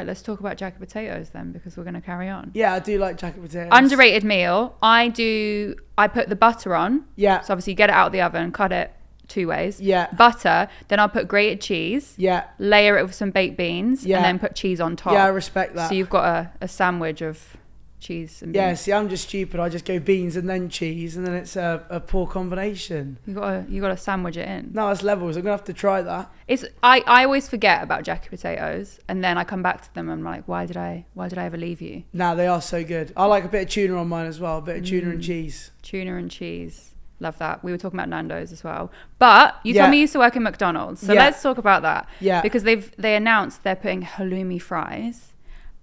right, let's talk about jacket potatoes then, because we're going to carry on. Yeah, I do like jacket potatoes. Underrated meal. I put the butter on. Yeah. So obviously you get it out of the oven, cut it 2 ways. Yeah. Butter. Then I'll put grated cheese. Yeah. Layer it with some baked beans. Yeah. And then put cheese on top. Yeah, I respect that. So you've got a sandwich of cheese and beans. Yeah, see, I'm just stupid. I just go beans and then cheese, and then it's a poor combination. You gotta sandwich it in. No, it's levels. I'm gonna have to try that. I always forget about jacket potatoes, and then I come back to them and I'm like, why did I ever leave you? Nah, they are so good. I like a bit of tuna on mine as well. A bit of tuna and cheese. Tuna and cheese. Love that. We were talking about Nando's as well. But you told me you used to work in McDonald's. So let's talk about that. Yeah. Because they announced they're putting halloumi fries,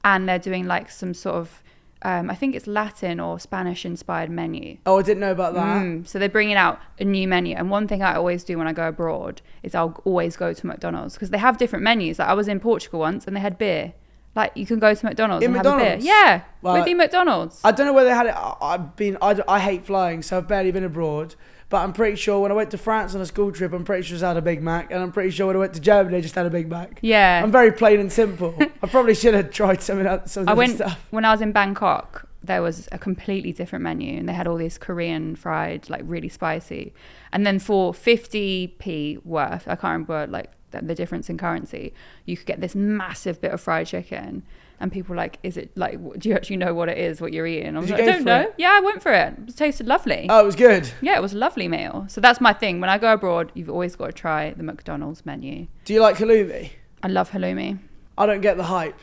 and they're doing like some sort of I think it's Latin or Spanish inspired menu. Oh, I didn't know about that. So they're bringing out a new menu. And one thing I always do when I go abroad is I'll always go to McDonald's, because they have different menus. Like I was in Portugal once and they had beer. Like you can go to McDonald's and have a beer. Yeah, well, with McDonald's. I don't know where they had it. I hate flying, so I've barely been abroad. But I'm pretty sure when I went to France on a school trip, I'm pretty sure I just had a Big Mac. And I'm pretty sure when I went to Germany, I just had a Big Mac. Yeah. I'm very plain and simple. I probably should have tried some of stuff. When I was in Bangkok, there was a completely different menu, and they had all these Korean fried, like really spicy. And then for 50p worth, I can't remember like the difference in currency, you could get this massive bit of fried chicken. And people were like, is it like, do you actually know what it is, what you're eating? I was like, I don't know. Yeah, I went for it. It tasted lovely. Oh, it was good. Yeah, it was a lovely meal. So that's my thing. When I go abroad, you've always got to try the McDonald's menu. Do you like halloumi? I love halloumi. I don't get the hype.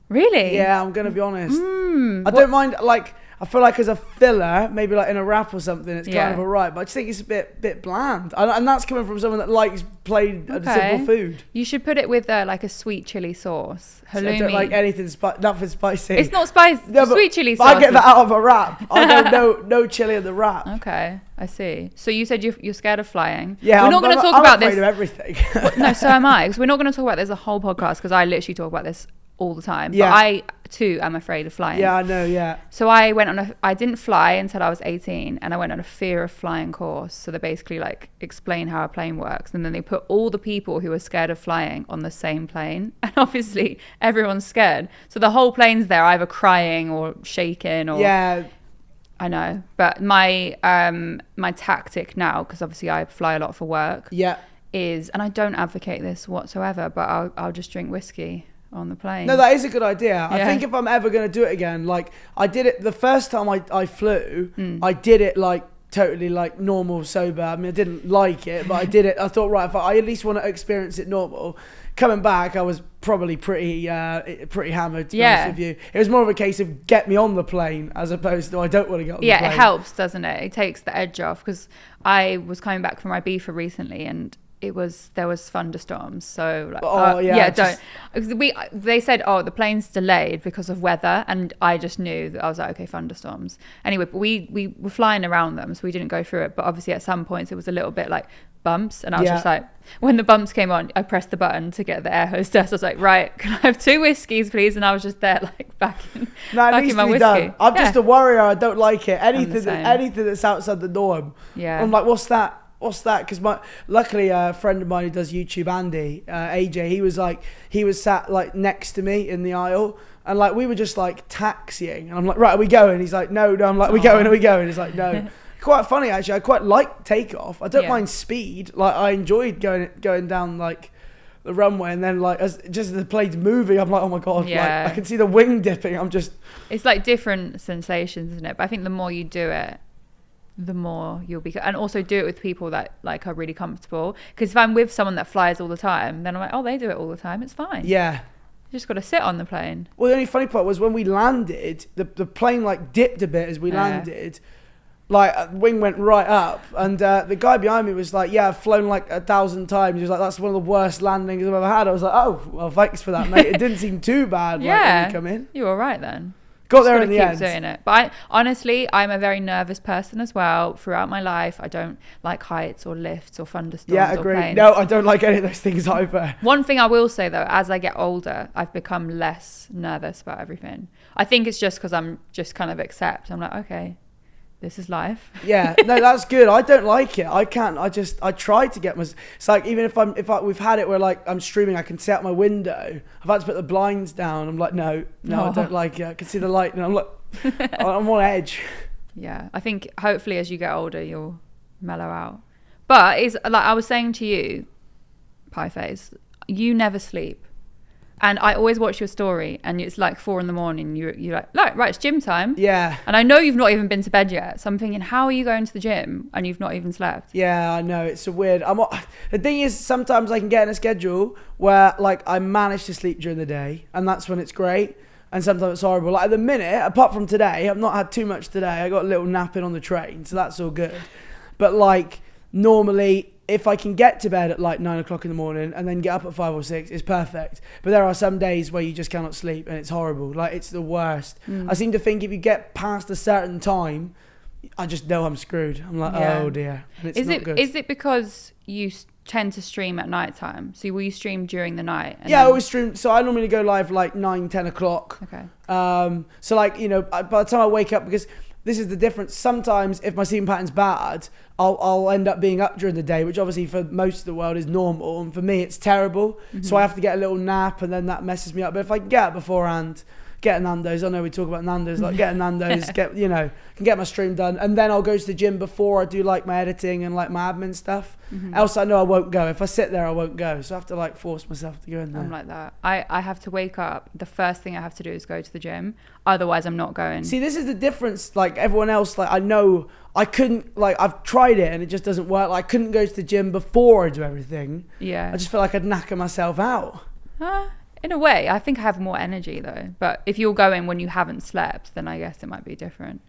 Really? Yeah, I'm going to be honest. I don't mind, like, I feel like as a filler, maybe like in a wrap or something, it's kind of alright. But I just think it's a bit bland. And that's coming from someone that likes plain simple food. You should put it with like a sweet chili sauce. Halloumi. So I don't like anything nothing spicy. It's not spicy. No, sweet chili sauce. I get that out of a wrap. I go no chili in the wrap. Okay, I see. So you said you're scared of flying. Yeah, we're not going to talk about this. I'm afraid of everything. No, so am I. Because we're not going to talk about this a whole podcast, because I literally talk about this all the time. Yeah. But I too am afraid of flying. Yeah, I know. Yeah. So I didn't fly until I was 18, and I went on a fear of flying course. So they basically like explain how a plane works, and then they put all the people who are scared of flying on the same plane, and obviously everyone's scared. So the whole plane's there either crying or shaking or I know. But my tactic now, because obviously I fly a lot for work, is, and I don't advocate this whatsoever, but I'll just drink whiskey on the plane. No, that is a good idea. I think if I'm ever going to do it again, like I did it the first time I flew, I did it like totally like normal sober. I mean, I didn't like it, but I did it. I thought, right, if I at least want to experience it normal. Coming back, I was probably pretty hammered, to be honest with you. It was more of a case of get me on the plane as opposed to I don't want to get on the plane. Yeah, it helps, doesn't it? It takes the edge off, because I was coming back from Ibiza recently, and there was thunderstorms, so like, they said, oh, the plane's delayed because of weather, and I just knew that I was like, okay, thunderstorms anyway. But we were flying around them, so we didn't go through it, but obviously at some points it was a little bit like bumps, and I was just like, when the bumps came on, I pressed the button to get the air hostess. I was like, right, can I have 2 whiskeys please? And I was just there like back in my whiskey. Done. I'm just a worrier. I don't like it. Anything that's outside the norm, I'm like, what's that? Because luckily a friend of mine who does YouTube, Andy, AJ, he was sat like next to me in the aisle, and like we were just like taxiing, and I'm like, right, are we going? He's like, no. I'm like, are we going? He's like, no. Quite funny actually. I quite like takeoff. I don't mind speed. Like I enjoyed going down like the runway, and then like as the plane's moving, I'm like, oh my god, like I can see the wing dipping. It's like different sensations, isn't it? But I think the more you do it, the more you'll be, and also do it with people that like are really comfortable, because if I'm with someone that flies all the time, then I'm like, oh, they do it all the time, it's fine. You just got to sit on the plane. Well, the only funny part was when we landed, the plane like dipped a bit as we landed, like wing went right up, and the guy behind me was like, I've flown like 1,000 times. He was like, that's one of the worst landings I've ever had. I was like, oh well, thanks for that, mate. It didn't seem too bad. Like, when you come in, you were all right then. Got there in the end. Doing it. But honestly, I'm a very nervous person as well. Throughout my life, I don't like heights or lifts or thunderstorms. Yeah, agree. Or planes. No, I don't like any of those things either. One thing I will say though, as I get older, I've become less nervous about everything. I think it's just because I'm just kind of accept. I'm like, okay, this is life. Yeah, no, that's good. I don't like it. I can't. I try to get my. It's like even if we've had it where like I'm streaming, I can see out my window. I've had to put the blinds down. I'm like, no, I don't like it. I can see the light, and I'm like, I'm on edge. Yeah, I think hopefully as you get older, you'll mellow out. But it's like I was saying to you, Pieface, you never sleep. And I always watch your story, and it's like 4 a.m. You're like, right, it's gym time. Yeah. And I know you've not even been to bed yet. So I'm thinking, how are you going to the gym and you've not even slept? Yeah, I know. It's a weird. The thing is, sometimes I can get in a schedule where like I manage to sleep during the day, and that's when it's great. And sometimes it's horrible. Like at the minute, apart from today, I've not had too much today. I got a little nap in on the train, so that's all good. But like normally, if I can get to bed at like 9 o'clock in the morning and then get up at 5 or 6, it's perfect. But there are some days where you just cannot sleep and it's horrible. Like it's the worst. I seem to think if you get past a certain time, I just know I'm screwed. I'm like, oh dear. And it's not good. Is it because you tend to stream at night time? So will you stream during the night? Yeah, I always stream. So I normally go live like 9, 10 o'clock. Okay. So like, you know, by the time I wake up, because this is the difference. Sometimes if my sleeping pattern's bad, I'll end up being up during the day, which obviously for most of the world is normal. And for me, it's terrible. So I have to get a little nap and then that messes me up. But if I can get up beforehand, get a Nando's. I know we talk about Nando's, like get a Nando's, can get my stream done. And then I'll go to the gym before I do like my editing and like my admin stuff. Else I know I won't go. If I sit there, I won't go. So I have to like force myself to go in there. I'm like that. I have to wake up. The first thing I have to do is go to the gym. Otherwise I'm not going. See, this is the difference. Like everyone else, like I know I couldn't, like I've tried it and it just doesn't work. Like I couldn't go to the gym before I do everything. Yeah. I just feel like I'd knacker myself out. In a way, I think I have more energy though. But if you're going when you haven't slept, then I guess it might be different.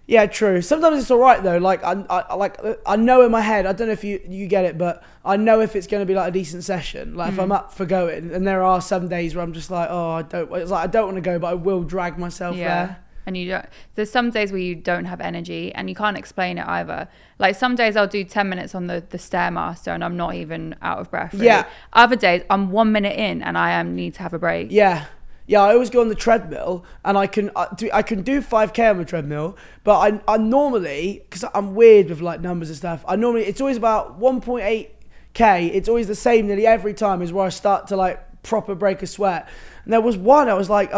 Yeah, true. Sometimes it's all right though. Like I know in my head. I don't know if you get it, but I know if it's going to be like a decent session. Like if I'm up for going, and there are some days where I'm just like, oh, It's like I don't want to go, but I will drag myself there. And you don't. There's some days where you don't have energy, and you can't explain it either. Like some days I'll do 10 minutes on the Stairmaster, and I'm not even out of breath. Really. Yeah. Other days I'm 1 minute in, and I need to have a break. Yeah. Yeah, I always go on the treadmill, and I can do 5K on the treadmill, but I normally, because I'm weird with like numbers and stuff, it's always about 1.8K. It's always the same nearly every time is where I start to like proper break a sweat. And there was one I was like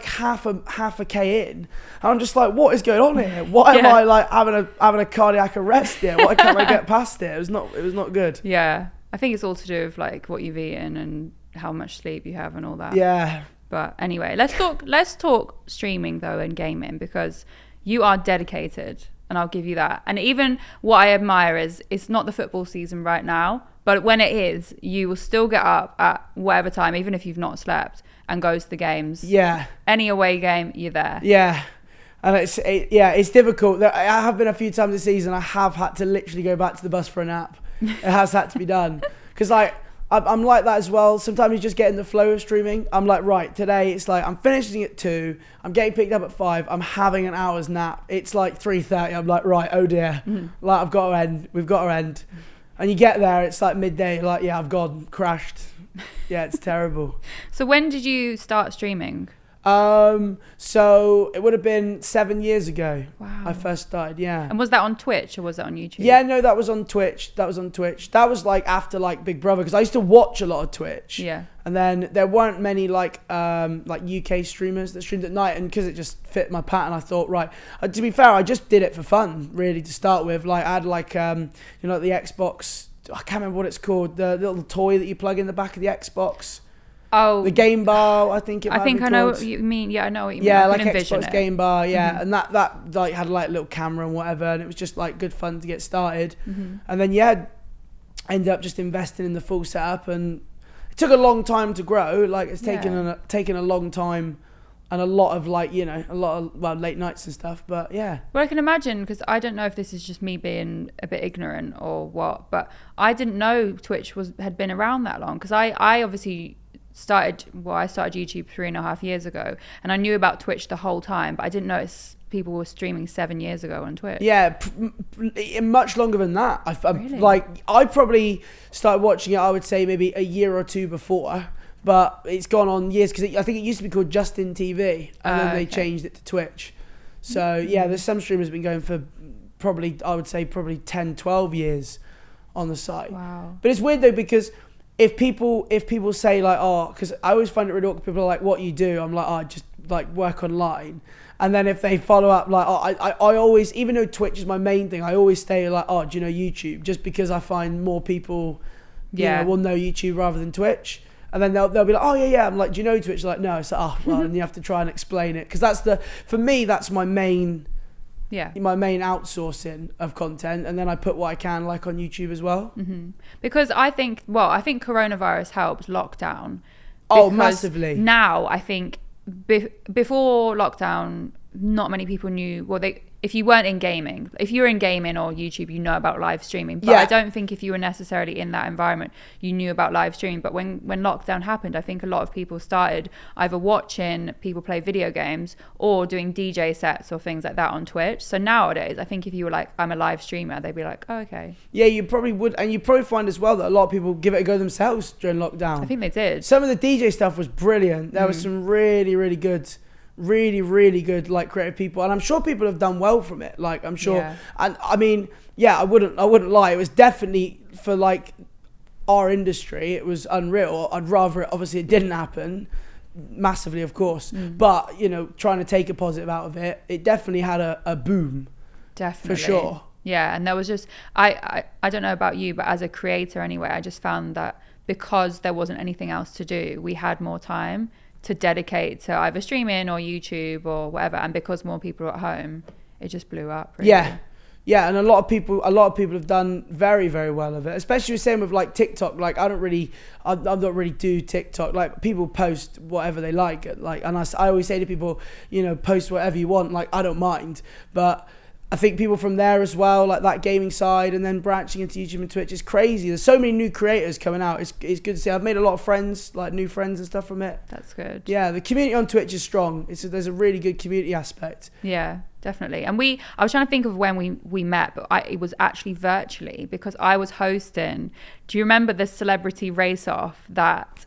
half a K in, and I'm just like, what is going on here? Why am I like having a cardiac arrest here? Why can't I get past it? It was not good. Yeah, I think it's all to do with like what you've eaten and how much sleep you have and all that. Yeah. But anyway, let's talk streaming though and gaming, because you are dedicated, and I'll give you that. And even what I admire is it's not the football season right now, but when it is, you will still get up at whatever time, even if you've not slept, and go to the games. Yeah. Any away game, you're there. Yeah. And it's difficult. I have been a few times this season. I have had to literally go back to the bus for a nap. It has had to be done. Because like, I'm like that as well. Sometimes you just get in the flow of streaming. I'm like, right, today it's like I'm finishing at 2, I'm getting picked up at 5, I'm having an hour's nap. It's like 3:30. I'm like, right, oh dear. Like we've got to end. And you get there, it's like midday, you're like, yeah, I've gone, crashed. Yeah, it's terrible. So when did you start streaming? So it would have been 7 years ago. Wow. I first started, yeah. And was that on Twitch or was that on YouTube? Yeah, no, that was on Twitch. That was like after like Big Brother, because I used to watch a lot of Twitch. Yeah. And then there weren't many like UK streamers that streamed at night, and because it just fit my pattern, I thought, right. To be fair, I just did it for fun, really, to start with. Like I had like the Xbox. I can't remember what it's called. The little toy that you plug in the back of the Xbox. Oh, the game bar, I think it might be called. I know what you mean. Yeah, I know what you mean. Yeah, like Xbox game bar, yeah. And that like had like a little camera and whatever, and it was just like good fun to get started. And then I ended up just investing in the full setup, and it took a long time to grow. Like it's taken a long time, and a lot of late nights and stuff. But yeah. Well, I can imagine, because I don't know if this is just me being a bit ignorant or what, but I didn't know Twitch had been around that long, because I obviously started YouTube 3.5 years ago, and I knew about Twitch the whole time, but I didn't notice people were streaming 7 years ago on Twitch. Yeah, much longer than that. Really? Like I probably started watching it, I would say maybe a year or two before, but it's gone on years, because I think it used to be called Justin TV, and then they changed it to Twitch. So yeah, there's some streamers been going for probably 10, 12 years on the site. Wow. But it's weird though, because if people say like, oh, because I always find it really awkward. People are like, what you do? I'm like, oh, I just like work online. And then if they follow up like, oh, I always, even though Twitch is my main thing, I always stay like, oh, do you know YouTube? Just because I find more people, you know, will know YouTube rather than Twitch. And then they'll be like, oh yeah. I'm like, do you know Twitch? Like, no. It's like, oh, well, and you have to try and explain it. Because for me, that's my main outsourcing of content. And then I put what I can like on YouTube as well. Mm-hmm. Because I think coronavirus helped lockdown. Oh, massively. Now, I think before lockdown, not many people knew, if you weren't in gaming, if you were in gaming or YouTube, you know about live streaming. But I don't think if you were necessarily in that environment, you knew about live streaming. But when lockdown happened, I think a lot of people started either watching people play video games or doing DJ sets or things like that on Twitch. So nowadays, I think if you were like, I'm a live streamer, they'd be like, oh, okay. Yeah, you probably would. And you probably find as well that a lot of people give it a go themselves during lockdown. I think they did. Some of the DJ stuff was brilliant. There was some really, really good like creative people, and I'm sure people have done well from it. Like, I'm sure, and I mean, I wouldn't lie. It was definitely, for like our industry, it was unreal. I'd rather obviously it didn't happen massively, of course, but you know, trying to take a positive out of it, it definitely had a boom. Definitely, for sure. Yeah, and there was just I don't know about you, but as a creator anyway, I just found that because there wasn't anything else to do, we had more time to dedicate to either streaming or YouTube or whatever. And because more people are at home, it just blew up. Really. Yeah, and a lot of people have done very, very well of it. Especially the same with like TikTok. Like I don't really do TikTok. Like people post whatever they like. Like, and I always say to people, you know, post whatever you want. Like I don't mind, but I think people from there as well, like that gaming side, and then branching into YouTube and Twitch is crazy. There's so many new creators coming out. It's good to see. I've made a lot of friends, like new friends and stuff from it. That's good. Yeah, the community on Twitch is strong. There's a really good community aspect. Yeah, definitely. And I was trying to think of when we met, but it was actually virtually, because I was hosting. Do you remember the celebrity race off that?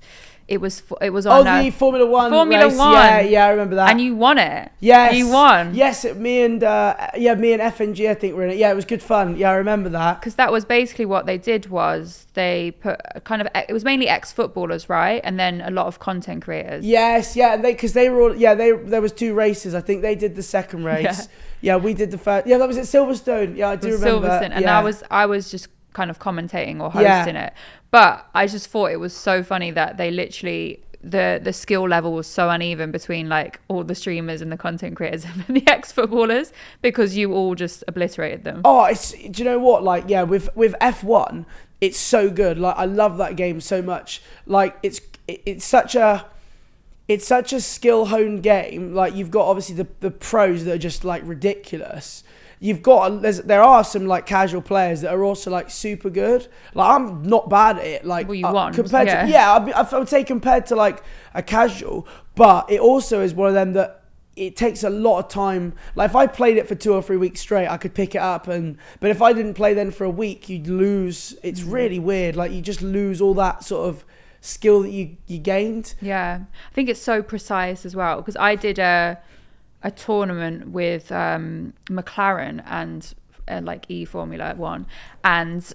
It was on the Formula One race. Yeah, I remember that. And you won it. Yes. You won. Yes, me and FNG, I think, were in it. Yeah, it was good fun. Yeah, I remember that. Because that was basically what they did, was they put it was mainly ex-footballers, right? And then a lot of content creators. Yes, yeah, because they were all, there was 2 races. I think they did the second race. Yeah, we did the first. Yeah, that was at Silverstone. Yeah, I do remember. Silverstone, and I was just kind of commentating or hosting it. But I just thought it was so funny that they literally, the skill level was so uneven between like all the streamers and the content creators and the ex-footballers, because you all just obliterated them. Oh, do you know what? Like, yeah, with F1, it's so good. Like, I love that game so much. Like, it's such a skill honed game. Like, you've got obviously the pros that are just like ridiculous. There are some like casual players that are also like super good. Like I'm not bad at it. Like you won compared to I would say compared to like a casual, but it also is one of them that it takes a lot of time. Like if I played it for 2 or 3 weeks straight, I could pick it up, but if I didn't play then for a week, you'd lose. It's really weird. Like you just lose all that sort of skill that you gained. Yeah, I think it's so precise as well, because I did a tournament with McLaren and like Formula 1, and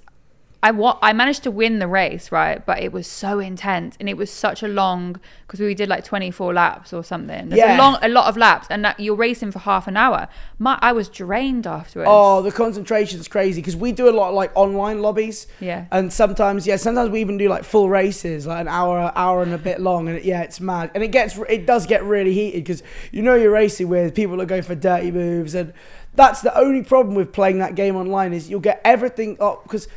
I managed to win the race, right? But it was so intense, and it was such a long, because we did like 24 laps or something. There's a lot of laps, and you're racing for half an hour. I was drained afterwards. Oh, the concentration's crazy, because we do a lot of like online lobbies. Yeah. And sometimes we even do like full races, like an hour and a bit long, and it's mad. And it does get really heated, because you're racing with people that go for dirty moves, and that's the only problem with playing that game online, is you'll get everything up, because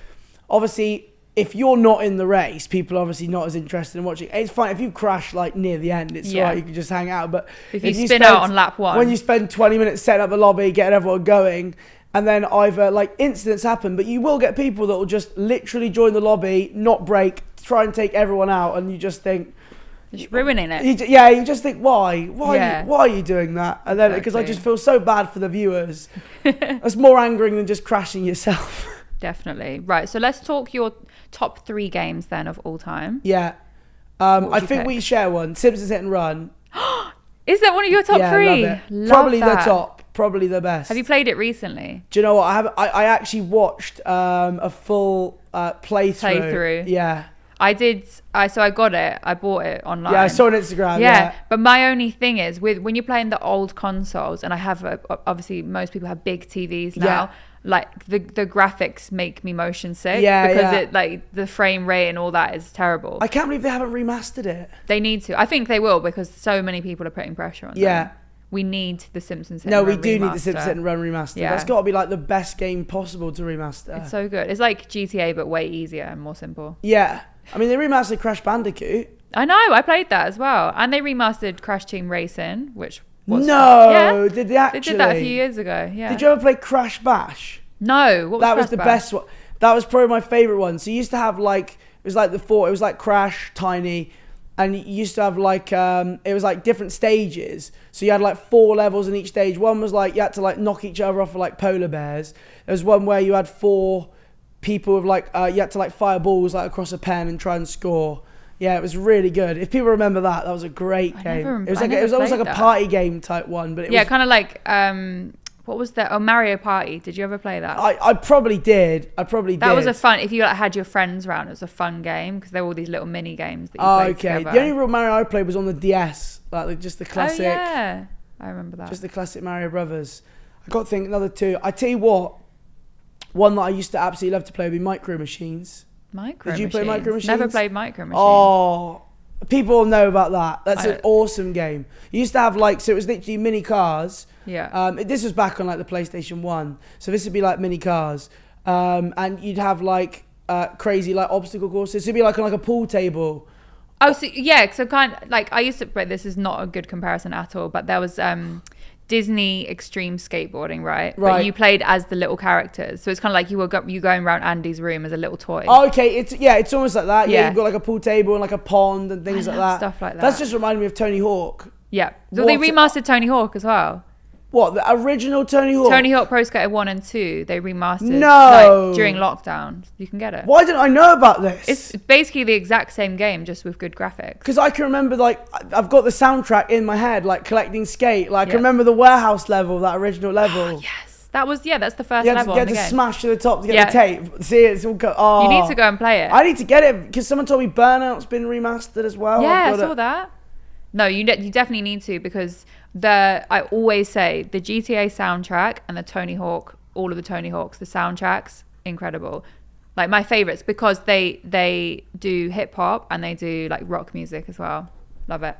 obviously, if you're not in the race, people are obviously not as interested in watching. It's fine if you crash like near the end. It's all right, you can just hang out. But if you spin out on lap 1, when you spend 20 minutes setting up the lobby, getting everyone going, and then either like incidents happen, but you will get people that will just literally join the lobby, not brake, try and take everyone out, and you just think, it's ruining it. You just think, why are you doing that? And then because I just feel so bad for the viewers. That's more angering than just crashing yourself. Definitely. Right, so let's talk your top 3 games then of all time. Yeah. I think we share one. Simpsons Hit and Run. Is that one of your top 3? Love it. Probably the top. Probably the best. Have you played it recently? Do you know what? I actually watched a full playthrough. Yeah. I did. So I got it. I bought it online. Yeah, I saw it on Instagram. Yeah. But my only thing is when you're playing the old consoles, and I have obviously most people have big TVs now. Yeah. Like the graphics make me motion sick because it like the frame rate and all that is terrible. I can't believe they haven't remastered it. They need to. I think they will because so many people are putting pressure on them. We need the Simpsons Hit and Run remaster. We do need the Simpsons Hit and Run remaster. That's got to be like the best game possible to remaster. It's so good. It's like GTA but way easier and more simple. Yeah. I mean, they remastered Crash Bandicoot. I know. I played that as well. And they remastered Crash Team Racing, which was did they actually? They did that a few years ago. Yeah. Did you ever play Crash Bash? No. What was that was the best one. That was probably my favorite one. So you used to have like it was like Crash, Tiny, and you used to have like it was like different stages. So you had like 4 levels in each stage. One was like you had to like knock each other off with like polar bears. There was one where you had 4 people with like you had to like fire balls like across a pen and try and score. Yeah, it was really good. If people remember that was a great game. It was almost like a party game type one, but it was kind of like what was that? Oh, Mario Party. Did you ever play that? I probably did. That was a fun. If you like, had your friends around, it was a fun game because there were all these little mini games that you played together. The only real Mario I played was on the DS, like just the classic. Oh yeah, I remember that. Just the classic Mario Brothers. I got to think another 2. I tell you what, one that I used to absolutely love to play would be Micro Machines. Did you play Micro Machines? Never played Micro Machines. Oh, people know about that. That's an awesome game. You used to have like, so it was literally mini cars. Yeah. This was back on like the PlayStation 1. So this would be like mini cars. And you'd have like crazy like obstacle courses. So it'd be like on like a pool table. Oh, so yeah. So kind of like I used to, but this is not a good comparison at all. But there was Disney Extreme Skateboarding, right? But you played as the little characters, so it's kind of like you were going around Andy's room as a little toy. Oh, okay, it's almost like that. Yeah, you've got like a pool table and like a pond and things like that. Stuff like that. That's just reminded me of Tony Hawk. Yeah, so they remastered Tony Hawk as well. What, the original Tony Hawk? Tony Hawk Pro Skater 1 and 2, they remastered like, during lockdown. You can get it. Why didn't I know about this? It's basically the exact same game, just with good graphics. Because I can remember, like, I've got the soundtrack in my head, like, collecting skate. Like, I can remember the warehouse level, that original level. Yes. That's the first level. You had to smash to the top to get the tape. See, it's all you need to go and play it. I need to get it, because someone told me Burnout's been remastered as well. Yeah, I saw that. No, you definitely need to, because I always say the GTA soundtrack and the Tony Hawk, all of the Tony Hawks, the soundtracks, incredible. Like my favorites because they do hip hop and they do like rock music as well. Love it.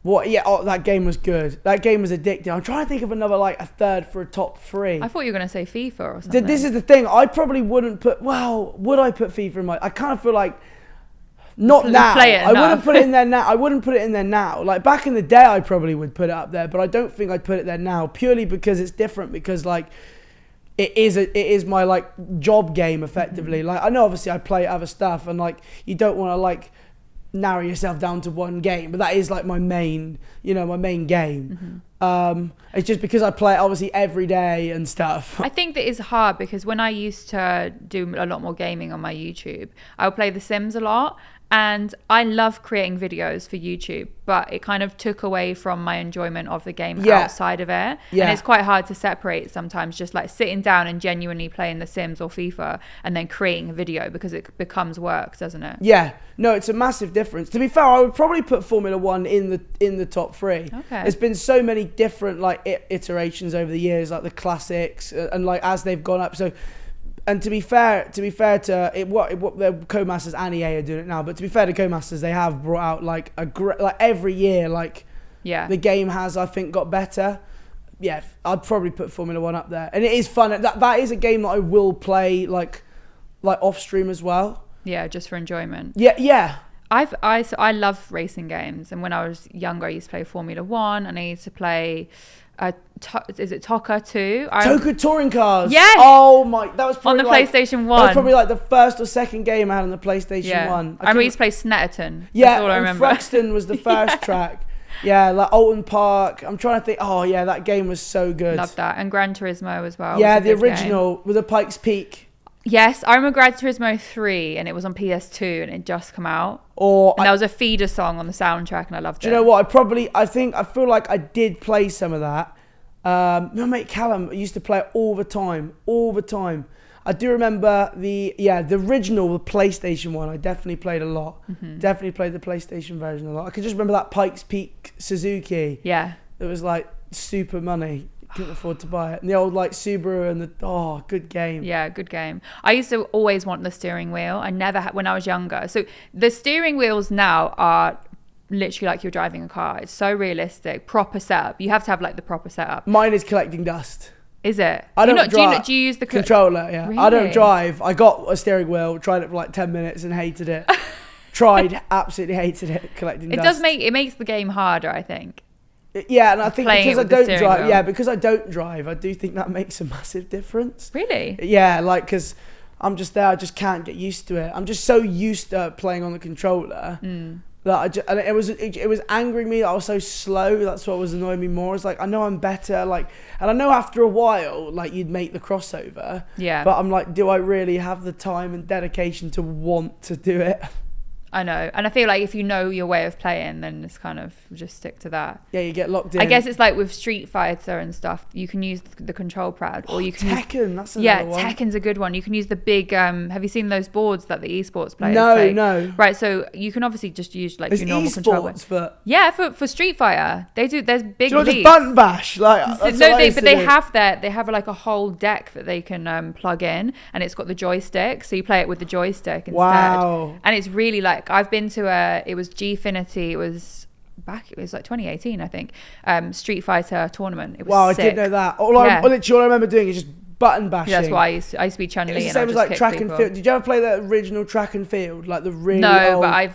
What? Yeah. Oh, that game was good. That game was addicting. I'm trying to think of another like a third for a top 3. I thought you were gonna say FIFA or something. This is the thing. I probably wouldn't put. Well, would I put FIFA in my? I kind of feel like. Not now. I wouldn't put it in there now. I wouldn't put it in there now. Like back in the day, I probably would put it up there, but I don't think I'd put it there now purely because it's different. Because like, it is my like job game effectively. Like I know obviously I play other stuff, and like you don't want to like narrow yourself down to one game, but that is like my main, my main game. It's just because I play it obviously every day and stuff. I think that is hard because when I used to do a lot more gaming on my YouTube, I would play The Sims a lot. And I love creating videos for YouTube, but it kind of took away from my enjoyment of the game outside of it. Yeah. And it's quite hard to separate sometimes, just like sitting down and genuinely playing The Sims or FIFA and then creating a video because it becomes work, doesn't it? Yeah. No, it's a massive difference. To be fair, I would probably put Formula 1 in the top 3. Okay. There's been so many different like iterations over the years, like the classics and like as they've gone up. So. And to be fair to it, what the co-masters and EA are doing it now. But to be fair to co-masters, they have brought out like every year, the game has I think got better. Yeah, I'd probably put Formula 1 up there, and it is fun. That is a game that I will play like off stream as well. Yeah, just for enjoyment. Yeah. I love racing games, and when I was younger, I used to play Formula 1, and I used to play. Is it Toka 2? Toka Touring Cars. Yes. Oh my, that was probably on the PlayStation 1. That was probably like the first or second game I had on the PlayStation 1. I used to play Snetterton. Yeah, that's all I remember. Thruxton was the first track. Yeah, like Alton Park. I'm trying to think. Oh yeah, that game was so good. Love that. And Gran Turismo as well. Yeah, the original with the Pikes Peak. Yes, I remember Gran Turismo 3 and it was on PS2 and it just come out. There was a feeder song on the soundtrack and I loved it. Do you know what? I feel like I did play some of that. My mate Callum used to play it all the time. I do remember the original PlayStation one. I definitely played a lot. Definitely played the PlayStation version a lot. I can just remember that Pikes Peak Suzuki. Yeah. It was like super money. Couldn't afford to buy it. And the old like Subaru and good game. Yeah, good game. I used to always want the steering wheel. I never had when I was younger. So the steering wheels now are literally like you're driving a car. It's so realistic. Proper setup. You have to have like the proper setup. Mine is collecting dust. Is it? I don't drive. Do you use the controller? Yeah. Really? I don't drive. I got a steering wheel, tried it for like 10 minutes and hated it. Absolutely hated it. Collecting dust. It makes the game harder, I think. Yeah, and I think because I don't drive, I do think that makes a massive difference. Really? Yeah, like because I'm just there, I just can't get used to it. I'm just so used to playing on the controller that it was angering me that I was so slow. That's what was annoying me more. It's like I know I'm better, like, and I know after a while, like you'd make the crossover. Yeah. But I'm like, do I really have the time and dedication to want to do it? I know, and I feel like if you know your way of playing, then it's kind of just stick to that. Yeah, you get locked in. I guess it's like with Street Fighter and stuff. You can use the control pad, or you can Tekken. That's another one. Tekken's a good one. You can use the big. Have you seen those boards that the esports players take? No. Right, so you can obviously just use like your normal controller. For Street Fighter, they do. There's big. Do you just button bash? Like they have like a whole deck that they can plug in, and it's got the joystick. So you play it with the joystick instead. Wow. And it's really like I've been to it was Gfinity. It was like 2018, I think. Street Fighter tournament. It was sick. I didn't know that. All I remember doing is just button bashing. Yeah, that's why I used to be Chun-Li. It's the same as like track and field. Did you ever play the original track and field, like the really old? But I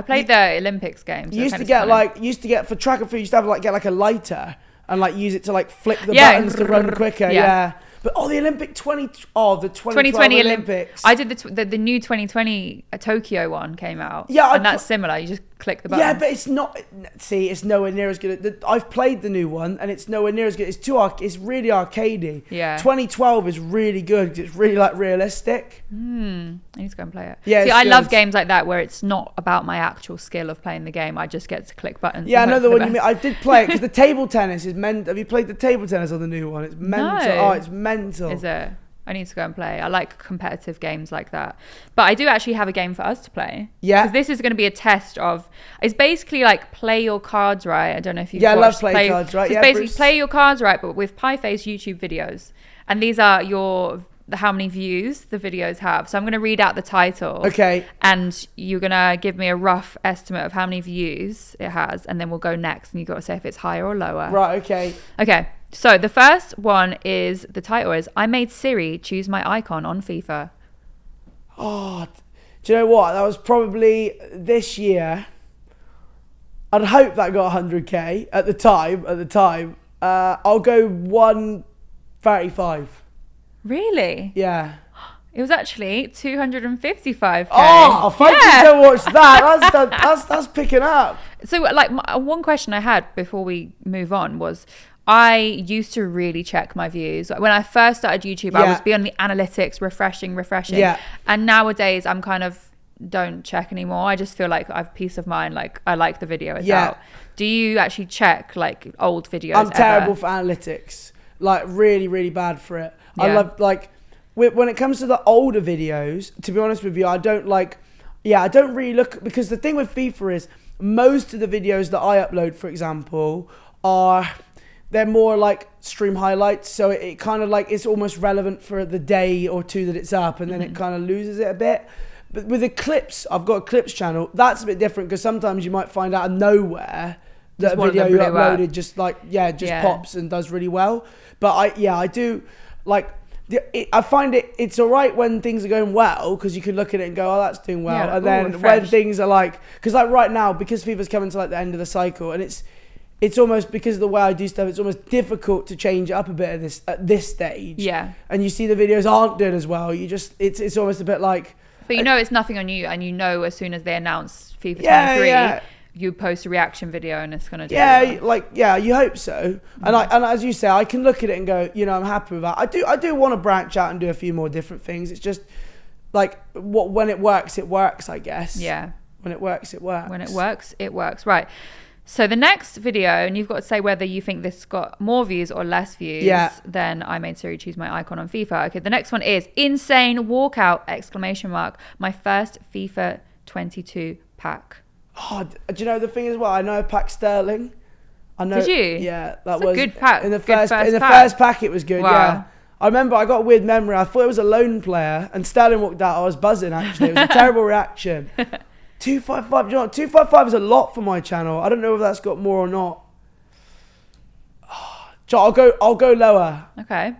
played the Olympics games. You used to get for track and field. You used to have get like a lighter and like use it to like flick the buttons to run quicker. Yeah. But the 2020 Olympics. I did the new 2020 Tokyo one came out. Yeah, and that's similar. You just click the button. Yeah, but it's not. See, it's nowhere near as good. I've played the new one, and it's nowhere near as good. It's really arcadey. Yeah. 2012 is really good because it's really like realistic. I need to go and play it. Yeah. See, I love games like that where it's not about my actual skill of playing the game. I just get to click buttons. Yeah, I know the one you mean. I did play it because the table tennis is mental. Have you played the table tennis on the new one? It's mental. No. Oh, it's mental. Is it? I need to go and play. I like competitive games like that. But I do actually have a game for us to play. Yeah. Because this is going to be a test of... It's basically like play your cards right. I don't know if you've watched... Yeah, I love play cards right. It's basically play your cards right, but with Pieface YouTube videos. And these are how many views the videos have. So I'm going to read out the title. Okay. And you're going to give me a rough estimate of how many views it has. And then we'll go next. And you've got to say if it's higher or lower. Right, okay. Okay. So the first one is, the title is, I made Siri choose my icon on FIFA. Oh, do you know what? That was probably this year. I'd hope that got 100k at the time. I'll go 135. Really? Yeah. It was actually 255k. Oh, thank you so much. That's picking up. So, like, one question I had before we move on was, I used to really check my views. When I first started YouTube, I was be on the analytics, refreshing. Yeah. And nowadays, I'm kind of don't check anymore. I just feel like I have peace of mind. Like, I like the video it's out. Do you actually check like old videos? I'm terrible for analytics. Like, really, really bad for it. Yeah. I love when it comes to the older videos, to be honest with you, I don't really look, because the thing with FIFA is most of the videos that I upload, for example, they're more like stream highlights. So it kind of like, it's almost relevant for the day or two that it's up, and then it kind of loses it a bit. But with the clips, I've got a clips channel. That's a bit different because sometimes you might find out of nowhere that a video you uploaded just pops and does really well. But I do like... I find it's all right when things are going well, because you can look at it and go, oh, that's doing well. And then when things are like... Because like right now, because FIFA's coming to like the end of the cycle, and it's almost, because of the way I do stuff, it's almost difficult to change it up a bit at this stage. Yeah. And you see the videos aren't doing as well. You just... It's almost a bit like... But it's nothing on you, and as soon as they announce FIFA 23... you post a reaction video and it's gonna do you hope so. And as you say, I can look at it and go, I'm happy with that. I do want to branch out and do a few more different things. It's just like when it works, I guess. Yeah. When it works, it works. When it works, it works. Right. So the next video, and you've got to say whether you think this got more views or less views than I made Siri choose my icon on FIFA. Okay, the next one is insane walkout, exclamation mark. My first FIFA 22 pack. Oh, do you know the thing is what? I know I packed Sterling. I know. Did you? Yeah, that was a good pack. In the first pack it was good, yeah. I remember I got a weird memory. I thought it was a lone player and Sterling walked out. I was buzzing actually. It was a terrible reaction. 255, you know what? 255 is a lot for my channel. I don't know if that's got more or not. I'll go lower. Okay.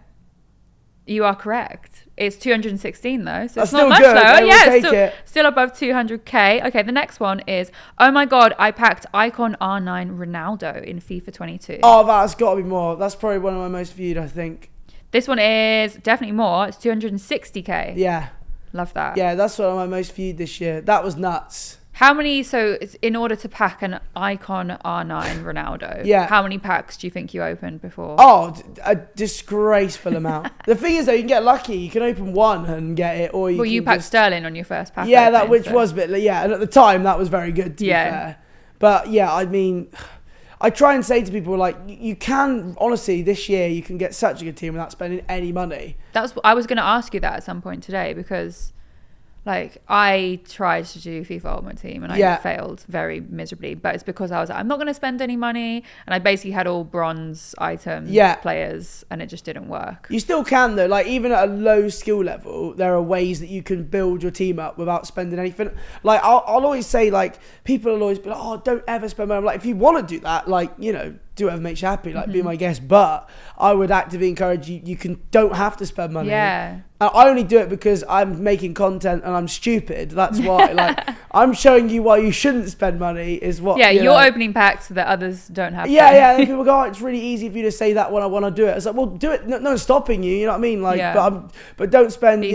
You are correct. It's 216 though, so that's it's not much good. lower. Yeah, still above 200k. Okay, the next one is, oh my god, I packed Icon R9 Ronaldo in FIFA 22. Oh, that's got to be more. That's probably one of my most viewed, I think. This one is definitely more. It's 260k. Yeah. Love that. Yeah, that's one of my most viewed this year. That was nuts. How many, so in order to pack an Icon R9 Ronaldo, how many packs do you think you opened before? Oh, a disgraceful amount. The thing is though, you can get lucky. You can open one and get it, or you packed Sterling on your first pack. Yeah, that was a bit, and at the time that was very good to be fair. But yeah, I mean, I try and say to people, like, you can, honestly, this year you can get such a good team without spending any money. I was going to ask you that at some point today, because like I tried to do FIFA Ultimate Team and I failed very miserably, but it's because I was like, I'm not going to spend any money, and I basically had all bronze item players and it just didn't work. You still can though, like even at a low skill level, there are ways that you can build your team up without spending anything. Like I'll always say, like, people will always be like, oh, don't ever spend money. I'm like, if you want to do that, like, you know, do whatever makes you happy, like be my guest, but I would actively encourage you don't have to spend money. I only do it because I'm making content and I'm stupid. That's why. Like, I'm showing you why you shouldn't spend money is what. Yeah, you're opening packs so that others don't have to. Yeah. And people go, oh, it's really easy for you to say that when I want to do it. It's like, well, do it. No one's stopping you. You know what I mean? Like, but don't spend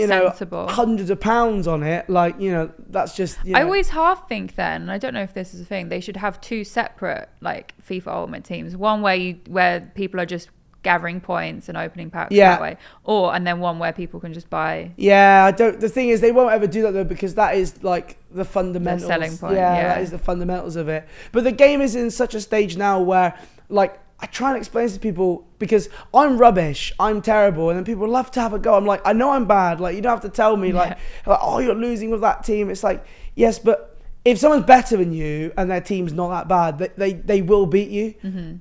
hundreds of pounds on it. Like, you know, that's just. I always half think then, and I don't know if this is a thing, they should have two separate like FIFA Ultimate Teams. One where people are just gathering points and opening packs that way, and then one where people can just buy. The thing is, they won't ever do that though, because that is like the fundamentals. The selling point. That is the fundamentals of it. But the game is in such a stage now where, like, I try and explain this to people, because I'm rubbish, I'm terrible, and then people love to have a go. I'm like, I know I'm bad. Like, you don't have to tell me like, oh, you're losing with that team. It's like, yes, but if someone's better than you and their team's not that bad, they will beat you.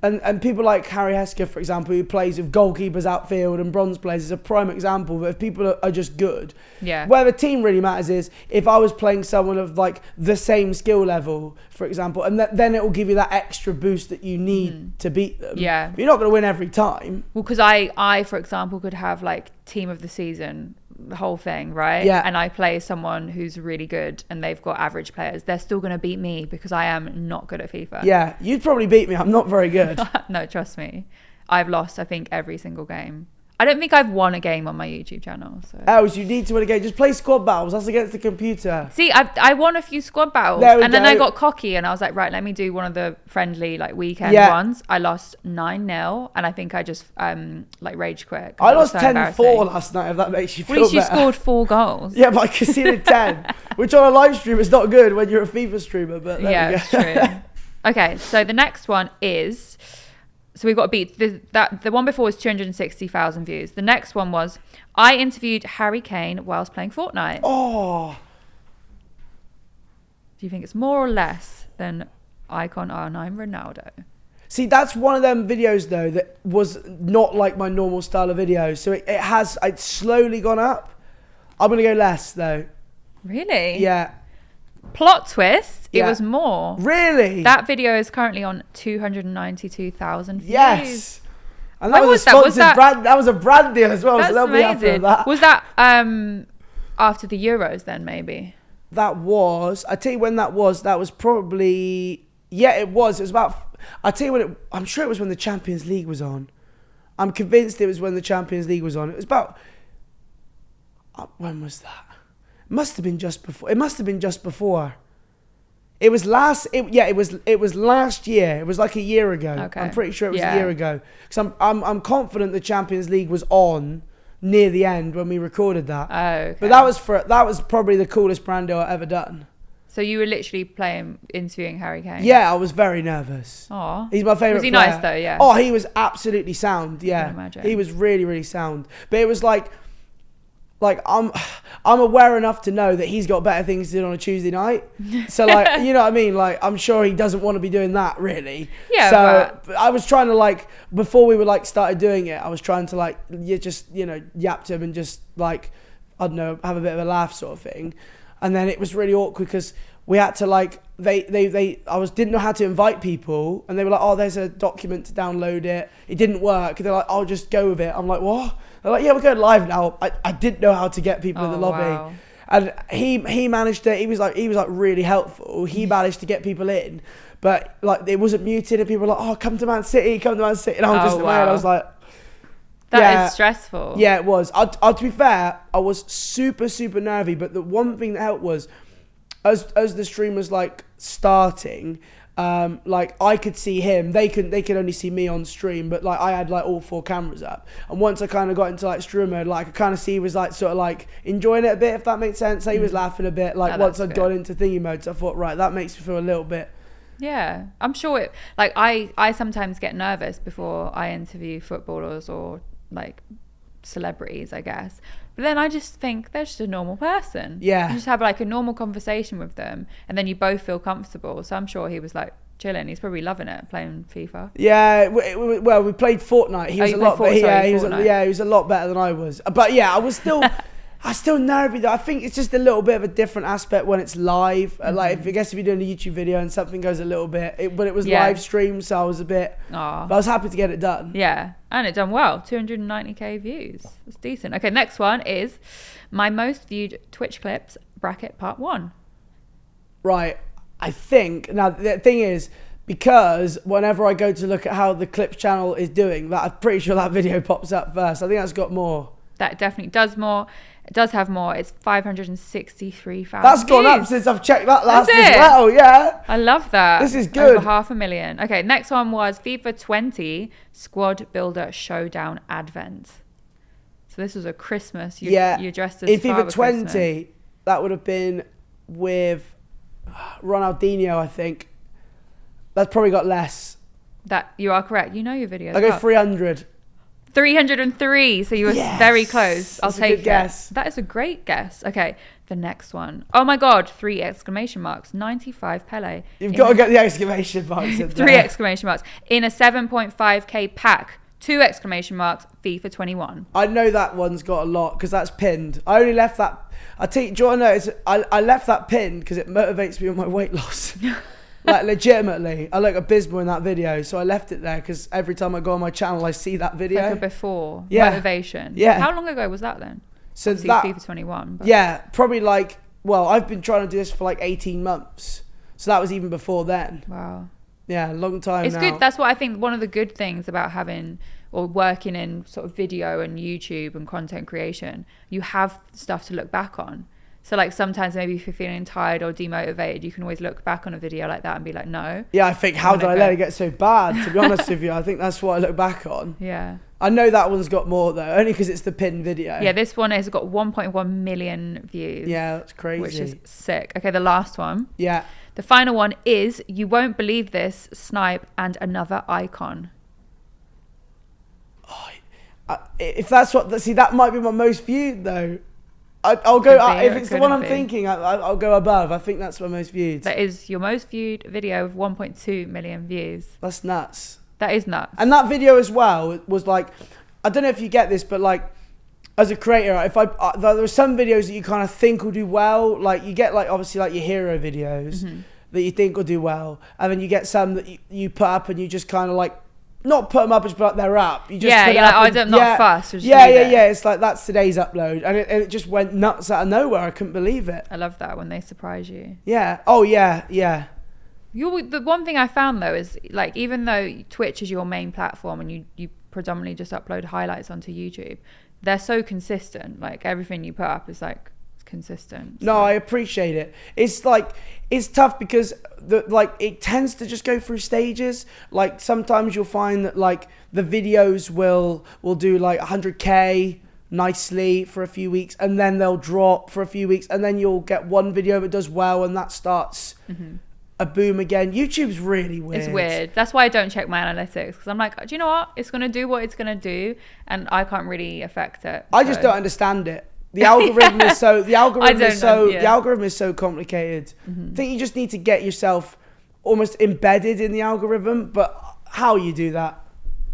And people like Harry Hesker, for example, who plays with goalkeepers outfield and bronze players, is a prime example. But if people are just good, where the team really matters is if I was playing someone of like the same skill level, for example, and then it will give you that extra boost that you need to beat them. But you're not going to win every time. Well, because I, for example, could have like team of the season, the whole thing, right? And I play someone who's really good and they've got average players, they're still going to beat me because I am not good at FIFA. You'd probably beat me. I'm not very good. No, trust me, I've lost, I think, every single game. I don't think I've won a game on my YouTube channel. So you need to win a game. Just play squad battles. That's against the computer. See, I won a few squad battles, and then I got cocky and I was like, right, let me do one of the friendly like weekend ones. I lost 9-0, and I think I just like rage quit. I lost 10-4 last night. If that makes you feel better. At least you scored 4 goals. Yeah, but I conceded 10, which on a live stream is not good when you're a FIFA streamer. But it's true. Okay, so the next one is. So we've got to beat the one before was 260,000 views. The next one was, I interviewed Harry Kane whilst playing Fortnite. Oh. Do you think it's more or less than Icon R9 Ronaldo? See, that's one of them videos though that was not like my normal style of video. So it's slowly gone up. I'm going to go less though. Really? Yeah. Plot twist, it was more. Really? That video is currently on 292,000 views. Yes. And that was a sponsored brand. That was a brand deal as well. That's so they'll be happy with that. Was that after the Euros then, maybe? That was, I tell you when that was probably, it was about, I tell you when I'm sure it was when the Champions League was on. I'm convinced it was when the Champions League was on. It was about, when was that? It must have been just before. It was last year. It was like a year ago. Okay. I'm pretty sure it was a year ago. Because I'm confident the Champions League was on near the end when we recorded that. Oh, okay. But that was probably the coolest brand deal I've ever done. So you were literally interviewing Harry Kane? Yeah, I was very nervous. Aw. He's my favourite player. Was he nice though, yeah? Oh, he was absolutely sound, yeah. I can imagine. He was really, really sound. But it was like I'm aware enough to know that he's got better things to do on a Tuesday night. So like, you know what I mean? Like, I'm sure he doesn't want to be doing that really. Yeah. So I was trying to like, before we started doing it, I was trying to like, yap to him and just like, I don't know, have a bit of a laugh sort of thing. And then it was really awkward because we had to like, didn't know how to invite people, and they were like, oh, there's a document to download it. It didn't work. They're like, I'll just go with it. I'm like, what? They're like, yeah, we're going live now. I didn't know how to get people in the lobby. Wow. And he managed to, he was like really helpful. He managed to get people in, but like it wasn't muted and people were like, oh, come to Man City. And I was just away and I was like, that is stressful. Yeah, it was. To be fair, I was super, super nervy, but the one thing that helped was as the stream was like starting, like I could see him. They could only see me on stream, but like I had like all 4 cameras up. And once I kind of got into like stream mode, like I kind of see he was like sort of like enjoying it a bit, if that makes sense. So he was laughing a bit. Like once I'd gone into thingy mode, so I thought, right, that makes me feel a little bit. Yeah, I'm sure it. Like I sometimes get nervous before I interview footballers or like celebrities, I guess. But then I just think they're just a normal person. Yeah. You just have like a normal conversation with them and then you both feel comfortable. So I'm sure he was like chilling. He's probably loving it playing FIFA. Yeah, well, we played Fortnite. He was a lot better. He was a lot better than I was. But yeah, I was still I was still nervy though. I think it's just a little bit of a different aspect when it's live. Like I guess if you're doing a YouTube video and something goes a little bit, but it was live stream, so I was a bit. But I was happy to get it done. Yeah, and it done well. 290k views. That's decent. Okay, next one is my most viewed Twitch clips bracket part 1. Right. I think now the thing is, because whenever I go to look at how the clips channel is doing, that I'm pretty sure that video pops up first. I think that's got more. That definitely does more. It does have more. It's 563,000. That's gone up since I've checked that last as well. Yeah, I love that. This is good. Over 500,000. Okay, next one was FIFA 20 Squad Builder Showdown Advent. So this was a Christmas. You dressed as in FIFA 20. Christmas. That would have been with Ronaldinho, I think. That's probably got less. That you are correct. You know your videos. I go 300. 303, so you were very close. I'll take it. Guess. That is a great guess. Okay, the next one. Oh my god, 3 exclamation marks. 95 Pele. You've got to get the exclamation marks in there. 3 exclamation marks. In a 7.5k pack. 2 exclamation marks. FIFA 21. I know that one's got a lot because that's pinned. I only left that. Do you want to notice? I left that pinned because it motivates me on my weight loss. Like legitimately, I look abysmal in that video, so I left it there because every time I go on my channel, I see that video. Like a before motivation. Yeah. How long ago was that then? So obviously that FIFA 21. But. Yeah, probably like. Well, I've been trying to do this for like 18 months, so that was even before then. Wow. Yeah, a long time. It's good. That's what I think. One of the good things about having or working in sort of video and YouTube and content creation, you have stuff to look back on. So like sometimes maybe if you're feeling tired or demotivated, you can always look back on a video like that and be like, no. Yeah, I think, how did I let it get so bad? To be honest with you, I think that's what I look back on. Yeah. I know that one's got more though, only because it's the pinned video. Yeah, this one has got 1.1 million views. Yeah, that's crazy. Which is sick. Okay, the last one. Yeah. The final one is, you won't believe this, Snipe and another icon. Oh, if that's what, see, that might be my most viewed though. I'll go, if it's the one I'm thinking, I'll go above. I think that's my most viewed. That is your most viewed video with 1.2 million views. That's nuts. That is nuts. And that video as well was like, I don't know if you get this, but like, as a creator, there are some videos that you kind of think will do well. Like you get like, obviously like your hero videos that you think will do well. And then you get some that you put up and you just kind of like, not put them up, but they're up. You just put you're like, I'm not fussed. Yeah. It's like, that's today's upload. And it just went nuts out of nowhere. I couldn't believe it. I love that when they surprise you. Yeah. Oh, yeah. The one thing I found though is like, even though Twitch is your main platform and you predominantly just upload highlights onto YouTube, they're so consistent. Like everything you put up is like consistent. No, I appreciate it. It's like, it's tough because it tends to just go through stages. Like sometimes you'll find that like the videos will do like 100k, nicely for a few weeks, and then they'll drop for a few weeks, and then you'll get one video that does well, and that starts a boom again. YouTube's really weird. It's weird. That's why I don't check my analytics, because I'm like, do you know what? It's going to do what it's going to do, and I can't really affect it. I just don't understand it. The algorithm is so the algorithm is so complicated. I think you just need to get yourself almost embedded in the algorithm, but how you do that,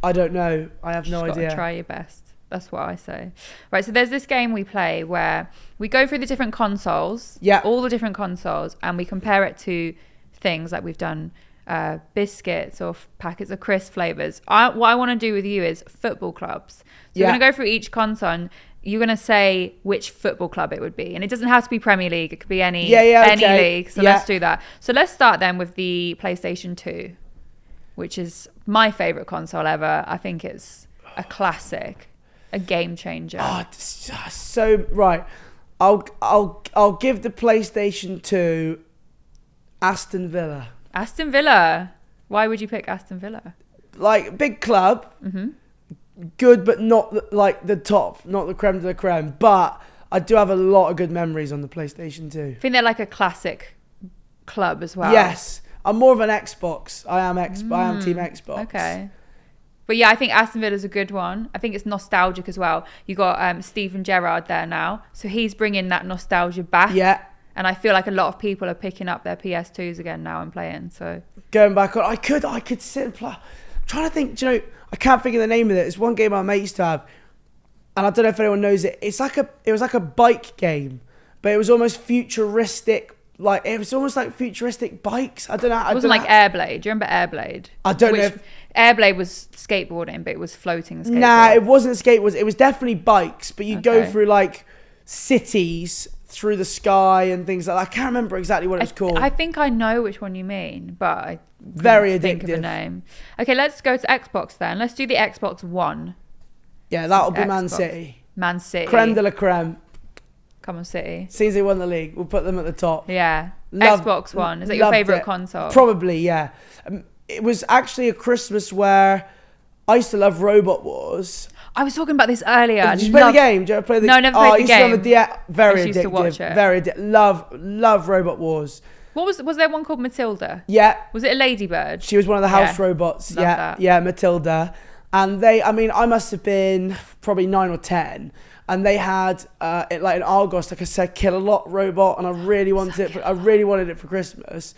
I don't know. I have no idea. Try your best. That's what I say. Right, so there's this game we play where we go through the different consoles, all the different consoles, and we compare it to things like we've done biscuits or packets of crisp flavors. What I want to do with you is football clubs. So we're going to go through each console, and you're going to say which football club it would be. And it doesn't have to be Premier League. It could be any league. So let's do that. So let's start then with the PlayStation 2, which is my favorite console ever. I think it's a classic. A game changer. So right, I'll give the PlayStation 2 Aston Villa. Aston Villa. Why would you pick Aston Villa? Like, big club, good, but not like the top, not the creme de la creme. But I do have a lot of good memories on the PlayStation 2. I think they're like a classic club as well. Yes, I'm more of an Xbox. I am Team Xbox. Okay. But yeah, I think Aston Villa's a good one. I think it's nostalgic as well. You got Steven Gerrard there now, so he's bringing that nostalgia back. Yeah. And I feel like a lot of people are picking up their PS2s again now and playing. So going back on, I could sit and play. I'm trying to think. Do you know? I can't think of the name of it. It's one game my mate used to have, and I don't know if anyone knows it. It was like a bike game, but it was almost futuristic. Like, it was almost like futuristic bikes. I don't know. It wasn't like Airblade. Do you remember Airblade? I don't know. Airblade was skateboarding, but it was floating skateboard. Nah, it wasn't skateboards. It was definitely bikes, but you go through like cities through the sky and things like that. I can't remember exactly what it was called. I think I know which one you mean, but I very addictive. Think of the name. Okay, let's go to Xbox then. Let's do the Xbox One. Yeah, that'll be Man City. Man City. Creme de la creme. Come on, City. Since they won the league, we'll put them at the top. Yeah. Xbox One. Is that your favourite console? Probably, yeah. It was actually a Christmas where I used to love Robot Wars. I was talking about this earlier. Did you play the game? Did you ever play the No, I never played the game. Very I addictive. used to watch it. Very addictive. Love Robot Wars. Was there one called Matilda? Yeah. Was it a ladybird? She was one of the house robots. Yeah, Matilda. And I must have been probably 9 or 10. And they had it like an Argos, like I said, Kill-A-Lot robot, and I really wanted it. I really wanted it for Christmas.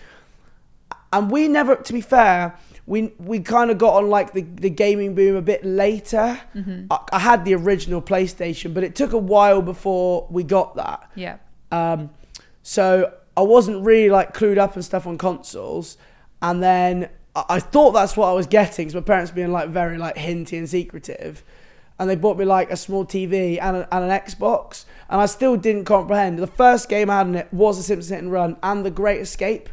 And we never, to be fair, we kind of got on like the gaming boom a bit later. I had the original PlayStation, but it took a while before we got that. Yeah. So I wasn't really like clued up and stuff on consoles, and then I thought that's what I was getting, because my parents being like very like hinty and secretive. And they bought me like a small TV and an Xbox. And I still didn't comprehend. The first game I had in it was The Simpsons Hit and Run and The Great Escape.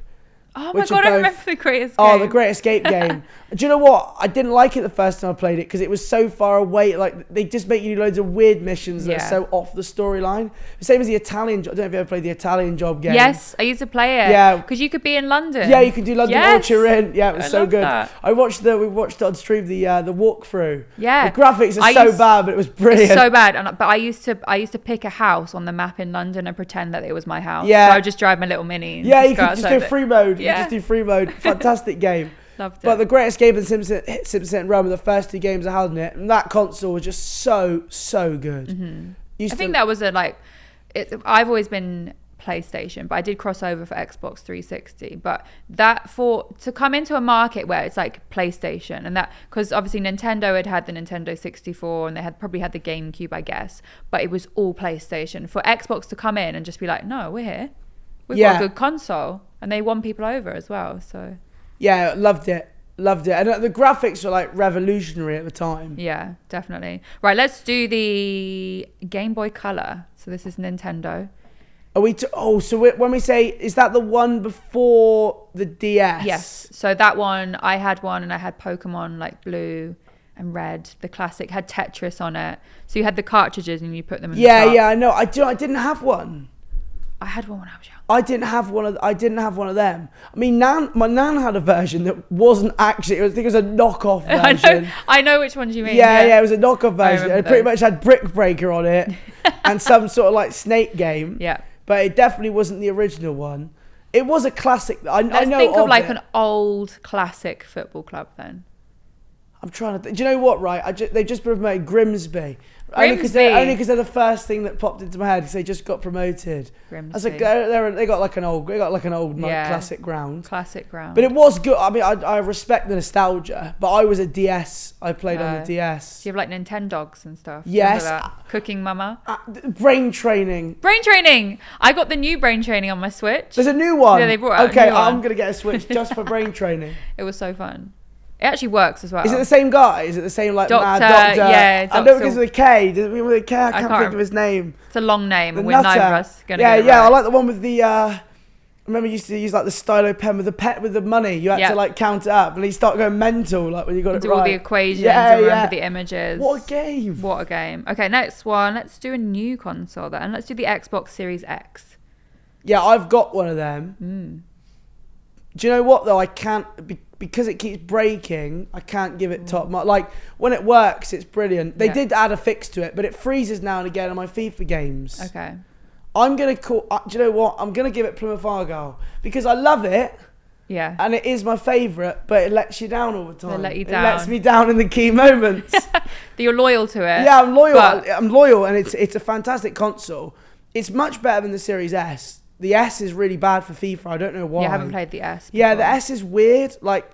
Oh my God, I remember The Great Escape. Oh, The Great Escape game. Do you know what? I didn't like it the first time I played it because it was so far away. Like, they just make you do loads of weird missions that are so off the storyline. The same as the Italian Job. I don't know if you ever played the Italian Job game. Yes, I used to play it. Yeah. Because you could be in London. Yeah, you could do London while you're in. Yeah, it was so good. That. We watched it on stream, the walkthrough. Yeah. The graphics are so bad, but it was brilliant. It's so bad. But I used to pick a house on the map in London and pretend that it was my house. Yeah. So I would just drive my little mini. Yeah, you could just do free mode. Yeah. You just do free mode. Fantastic game. Loved it. But The Great Escape and Simpsons Hit and Run were the first 2 games I had in it, and that console was just so good. I think that was I've always been PlayStation, but I did cross over for Xbox 360. But to come into a market where it's like PlayStation, and that, because obviously Nintendo had the Nintendo 64 and they probably had the GameCube, I guess, but it was all PlayStation. For Xbox to come in and just be like, no, we're here. We've got a good console, and they won people over as well. So yeah, loved it, and the graphics were like revolutionary at the time. Yeah, definitely. Right, let's do the Game Boy Color. So this is Nintendo. Are we? When we say, is that the one before the DS? Yes. So that one, I had one, and I had Pokemon like Blue and Red. The classic had Tetris on it. So you had the cartridges, and you put them in. Yeah, I know. I didn't have one. I had one when I was young. I didn't have one of them. I mean, my nan had a version that wasn't actually. I think it was a knockoff version. I know which ones you mean. Yeah, it was a knockoff version. It pretty much had Brick Breaker on it and some sort of like snake game. Yeah. But it definitely wasn't the original one. It was a classic. Let's think of like an old classic football club then. I'm trying to think. Do you know what, right? They just promoted Grimsby. Only because they're the first thing that popped into my head because they just got promoted. Grimsby. I was like, they got like an old classic ground. Classic ground. But it was good. I mean, I respect the nostalgia, but I was a DS. I played on the DS. Do you have like Nintendogs and stuff? Yes. Cooking Mama. Brain training. Brain training. I got the new brain training on my Switch. There's a new one. Yeah, they brought out Okay, a new one. I'm gonna get a Switch just for brain training. It was so fun. It actually works as well. Is it the same guy? Is it the same like Doctor? Mad Doctor? Yeah, I know because of the K. Does it begin with a K? I can't think of his name. It's a long name, and the we're neither of us gonna get it right. I like the one with the. I remember you used to use like the stylo pen with the pet with the money. You had to like count it up, and you start going mental like when you got it do right. all the equations and remember the images. What a game! What a game! Okay, next one. Let's do a new console then. Let's do the Xbox Series X. Yeah, I've got one of them. Do you know what though? I can't because it keeps breaking. I can't give it top mark. Like when it works, it's brilliant. They did add a fix to it, but it freezes now and again on my FIFA games. Okay. I'm gonna call. Do you know what? I'm gonna give it Plymouth Argyle because I love it. Yeah. And it is my favourite, but it lets you down all the time. It let you down. It lets me down in the key moments. You're loyal to it. Yeah, I'm loyal. I'm loyal, and it's a fantastic console. It's much better than the Series S. The S is really bad for FIFA. I don't know why. You haven't played the S before. Yeah, the S is weird. Like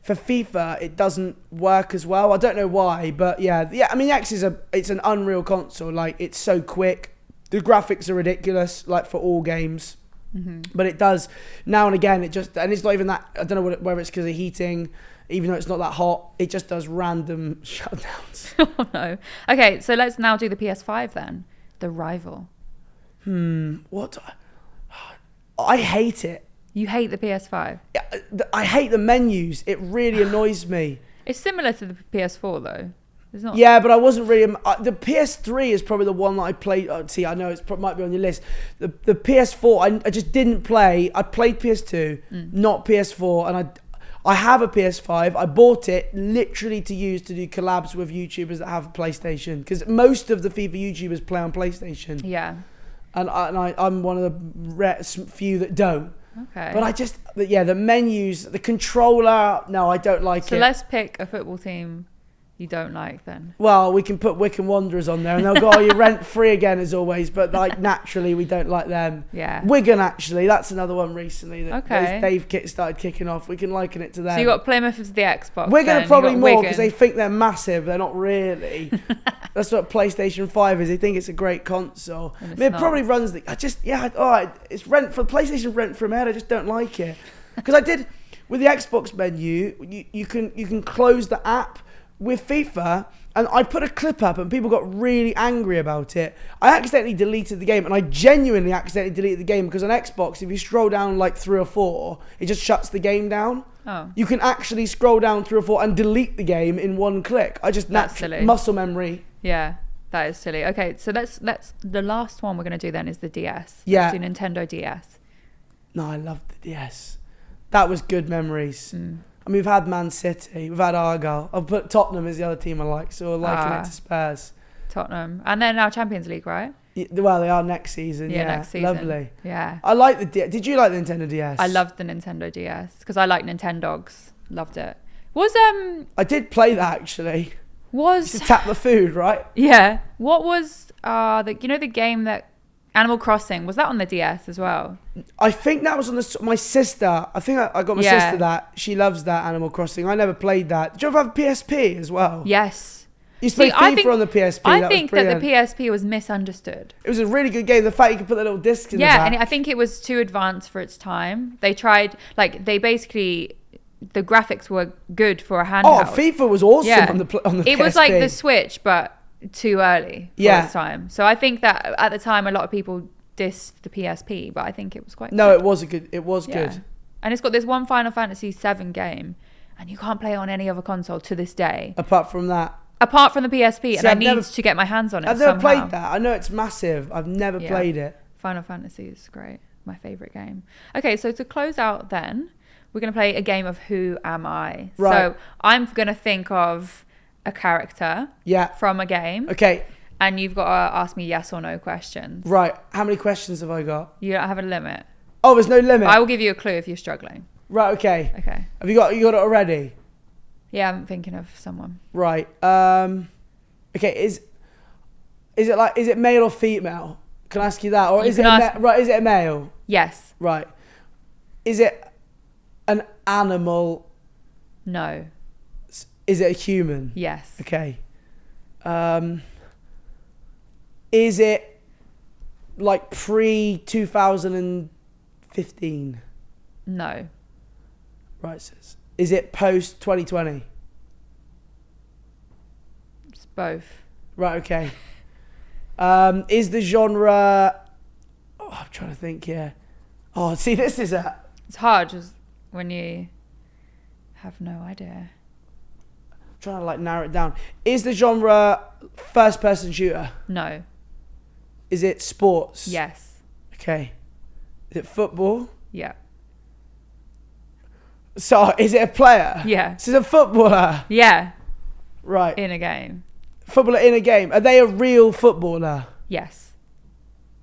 for FIFA, it doesn't work as well. I don't know why, but yeah. I mean, the X it's an unreal console. Like it's so quick. The graphics are ridiculous. Like for all games, but it does now and again. And it's not even that. I don't know whether it's because of heating. Even though it's not that hot, it just does random shutdowns. Oh no. Okay, so let's now do the PS5 then. The rival. What? I hate it. You hate the PS5? I hate the menus. It really annoys me. It's similar to the PS4 though. It's not. Yeah, but I wasn't really. The PS3 is probably the one that I played. See, I know it might be on your list. The PS4, I just didn't play. I played PS2, not PS4, and I have a PS5. I bought it literally to use to do collabs with YouTubers that have a PlayStation because most of the FIFA YouTubers play on PlayStation. Yeah. And I'm one of the few that don't. Okay. But the menus, the controller, no, I don't like it. So let's pick a football team you don't like then. Well, we can put Wycombe Wanderers on there and they'll go, oh, you're rent free again as always. But like naturally, we don't like them. Yeah. Wigan, actually, that's another one recently that okay. they've started kicking off. We can liken it to them. So you got Plymouth as the Xbox. Wigan are probably more because they think they're massive. They're not really. That's what PlayStation 5 is. They think it's a great console. I mean, it probably runs all right. It's PlayStation rent from head. I just don't like it because I did with the Xbox menu. You can close the app with FIFA, and I put a clip up, and people got really angry about it. I accidentally deleted the game, and I genuinely accidentally deleted the game because on Xbox, if you scroll down like 3 or 4, it just shuts the game down. Oh. You can actually scroll down 3 or 4 and delete the game in one click. That's silly. Muscle memory. Yeah, that is silly. Okay, so let's the last one we're gonna do then is the DS. Yeah. Let's do Nintendo DS. No, I love the DS. That was good memories. I mean, we've had Man City, we've had Argyle. I've put Tottenham as the other team I like, so we're liking it to Spurs. Tottenham, and then now Champions League, right? Well, they are next season. Yeah, next season. Lovely. Yeah, I like the. Did you like the Nintendo DS? I loved the Nintendo DS because I like Nintendogs. Loved it. I did play that actually. To tap the food, right? Yeah. What was the game that Animal Crossing, was that on the DS as well? I think that was on my sister. I think I got my sister that. She loves that Animal Crossing. I never played that. Did you ever have a PSP as well? Yes. You used to play FIFA on the PSP. I think that the PSP was misunderstood. It was a really good game. The fact you could put the little disc in the back. Yeah, and I think it was too advanced for its time. They tried, the graphics were good for a handheld. Oh, FIFA was awesome on the PSP. It was like the Switch, but too early for its time. So I think that at the time a lot of people dissed the PSP, but I think it was quite good. It was good. And it's got this one Final Fantasy 7 game, and you can't play it on any other console to this day. Apart from the PSP. And I need to get my hands on it. I've never played that. I know it's massive. I've never played it. Final Fantasy is great. My favourite game. Okay, so to close out then, we're going to play a game of Who Am I? Right. So I'm going to think of a character from a game. Okay. And you've got to ask me yes or no questions. Right. How many questions have I got? You don't have a limit. Oh, there's no limit? I will give you a clue if you're struggling. Right, okay. Okay. Have you got it already? Yeah, I'm thinking of someone. Right. Okay, is it male or female? Can I ask you that? Or is it a male? Yes. Right. Is it an animal? No. Is it a human? Yes. Okay. Is it like pre-2015? No. Right. Is it post 2020? It's both. Right, okay. Is the genre... Oh, I'm trying to think here. Oh, see, this is a... It's hard just when you have no idea. I'm trying to narrow it down. Is the genre first-person shooter? No. Is it sports? Yes. Okay. Is it football? Yeah. So, is it a player? Yeah. So, it's a footballer? Yeah. Right. In a game. Footballer in a game. Are they a real footballer? Yes.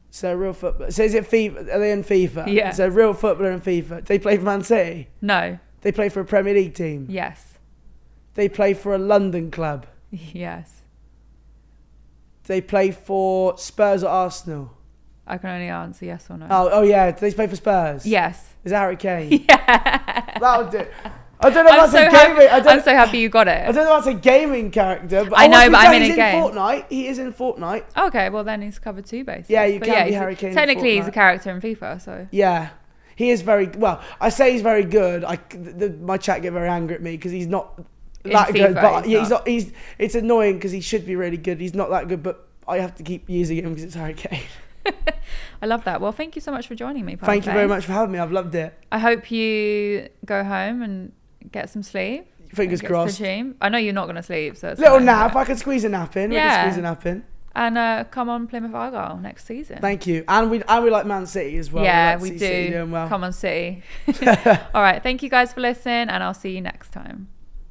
So, a real footballer. So, is it FIFA? Are they in FIFA? Yeah. So, a real footballer in FIFA. Do they play for Man City? No. They play for a Premier League team? Yes. They play for a London club? Yes. They play for Spurs or Arsenal? I can only answer yes or no. Oh yeah. Do they play for Spurs? Yes. Is that Harry Kane? Yeah. That'll do. I don't know if that's a gaming... I'm so happy you got it. I don't know if that's a gaming character, but... I know, but I'm in a game. Fortnite. He is in Fortnite. Okay, well then he's covered 2 bases. Yeah, you can be Harry Kane. Technically, he's a character in FIFA, so... Yeah. He is very... Well, I say he's very good. My chat get very angry at me because he's not that good. But he's not. It's annoying because he should be really good. He's not that good, but I have to keep using him because it's Harry Kane. I love that. Well, thank you so much for joining me, Pieface. Thank you very much for having me. I've loved it. I hope you go home and get some sleep. Fingers crossed. I know you're not going to sleep, so it's little nap. I can squeeze a nap in. Yeah. We can squeeze a nap in. And come on, Plymouth Argyle next season. Thank you. And we like Man City as well. Yeah, we do. City doing well. Come on, City. All right. Thank you guys for listening, and I'll see you next time.